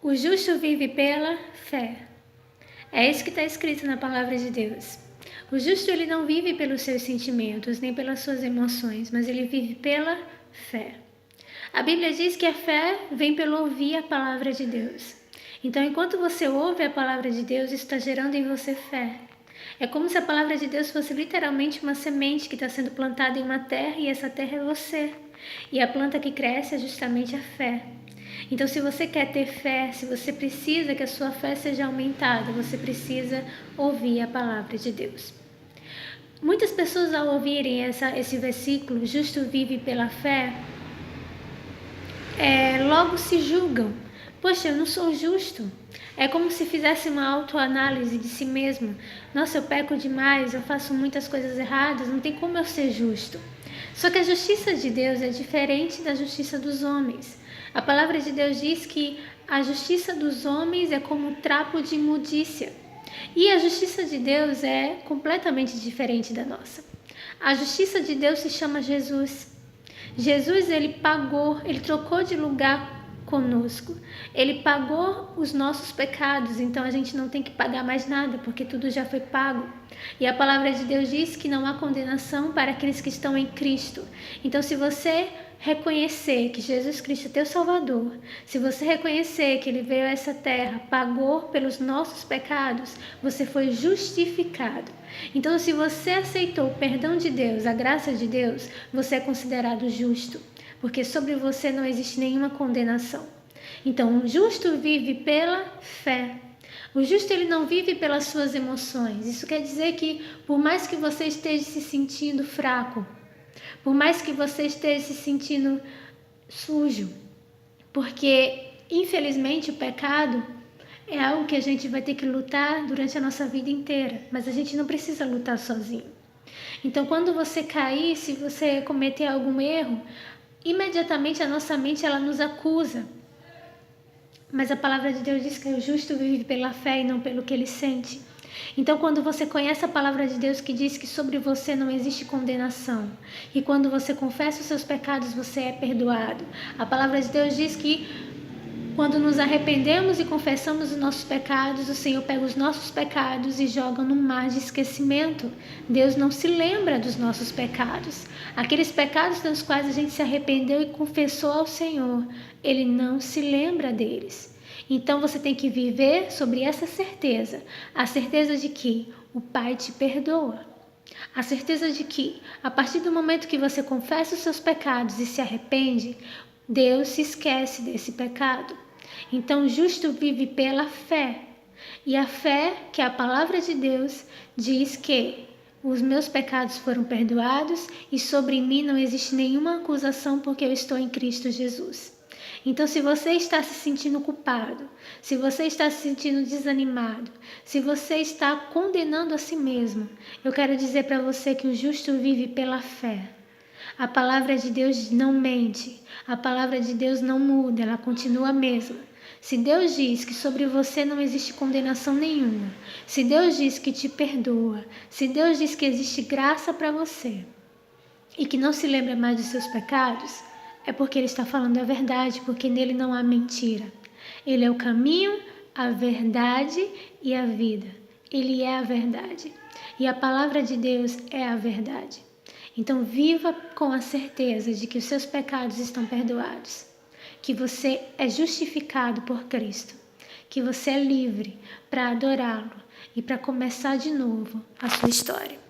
O justo vive pela fé. É isso que está escrito na palavra de Deus. O justo ele não vive pelos seus sentimentos, nem pelas suas emoções, mas ele vive pela fé. A Bíblia diz que a fé vem pelo ouvir a palavra de Deus. Então, enquanto você ouve a palavra de Deus, isso está gerando em você fé. É como se a palavra de Deus fosse literalmente uma semente que está sendo plantada em uma terra e essa terra é você. E a planta que cresce é justamente a fé. Então, se você quer ter fé, se você precisa que a sua fé seja aumentada, você precisa ouvir a palavra de Deus. Muitas pessoas, ao ouvirem esse versículo, justo vive pela fé, logo se julgam. Poxa, eu não sou justo. É como se fizesse uma autoanálise de si mesmo. Nossa, eu peco demais, eu faço muitas coisas erradas, não tem como eu ser justo. Só que a justiça de Deus é diferente da justiça dos homens. A palavra de Deus diz que a justiça dos homens é como um trapo de imundícia. E a justiça de Deus é completamente diferente da nossa. A justiça de Deus se chama Jesus. Jesus, ele pagou, ele trocou de lugar conosco. Ele pagou os nossos pecados, então a gente não tem que pagar mais nada, porque tudo já foi pago. E a palavra de Deus diz que não há condenação para aqueles que estão em Cristo. Então, se você reconhecer que Jesus Cristo é teu Salvador, se você reconhecer que Ele veio a essa terra, pagou pelos nossos pecados, você foi justificado. Então, se você aceitou o perdão de Deus, a graça de Deus, você é considerado justo, porque sobre você não existe nenhuma condenação. Então, o justo vive pela fé. O justo ele não vive pelas suas emoções. Isso quer dizer que por mais que você esteja se sentindo fraco, por mais que você esteja se sentindo sujo, porque infelizmente o pecado é algo que a gente vai ter que lutar durante a nossa vida inteira, mas a gente não precisa lutar sozinho. Então, quando você cair, se você cometer algum erro, imediatamente a nossa mente ela nos acusa. Mas a palavra de Deus diz que o justo vive pela fé e não pelo que ele sente. Então, quando você conhece a palavra de Deus que diz que sobre você não existe condenação, e quando você confessa os seus pecados, você é perdoado. A palavra de Deus diz que quando nos arrependemos e confessamos os nossos pecados, o Senhor pega os nossos pecados e joga no mar de esquecimento. Deus não se lembra dos nossos pecados. Aqueles pecados dos quais a gente se arrependeu e confessou ao Senhor, Ele não se lembra deles. Então você tem que viver sobre essa certeza, a certeza de que o Pai te perdoa. A certeza de que, a partir do momento que você confessa os seus pecados e se arrepende, Deus se esquece desse pecado. Então, o justo vive pela fé. E a fé, que é a palavra de Deus, diz que os meus pecados foram perdoados e sobre mim não existe nenhuma acusação porque eu estou em Cristo Jesus. Então, se você está se sentindo culpado, se você está se sentindo desanimado, se você está condenando a si mesmo, eu quero dizer para você que o justo vive pela fé. A palavra de Deus não mente, a palavra de Deus não muda, ela continua a mesma. Se Deus diz que sobre você não existe condenação nenhuma, se Deus diz que te perdoa, se Deus diz que existe graça para você e que não se lembra mais dos seus pecados, é porque Ele está falando a verdade, porque nele não há mentira. Ele é o caminho, a verdade e a vida. Ele é a verdade. E a palavra de Deus é a verdade. Então viva com a certeza de que os seus pecados estão perdoados, que você é justificado por Cristo, que você é livre para adorá-lo e para começar de novo a sua história.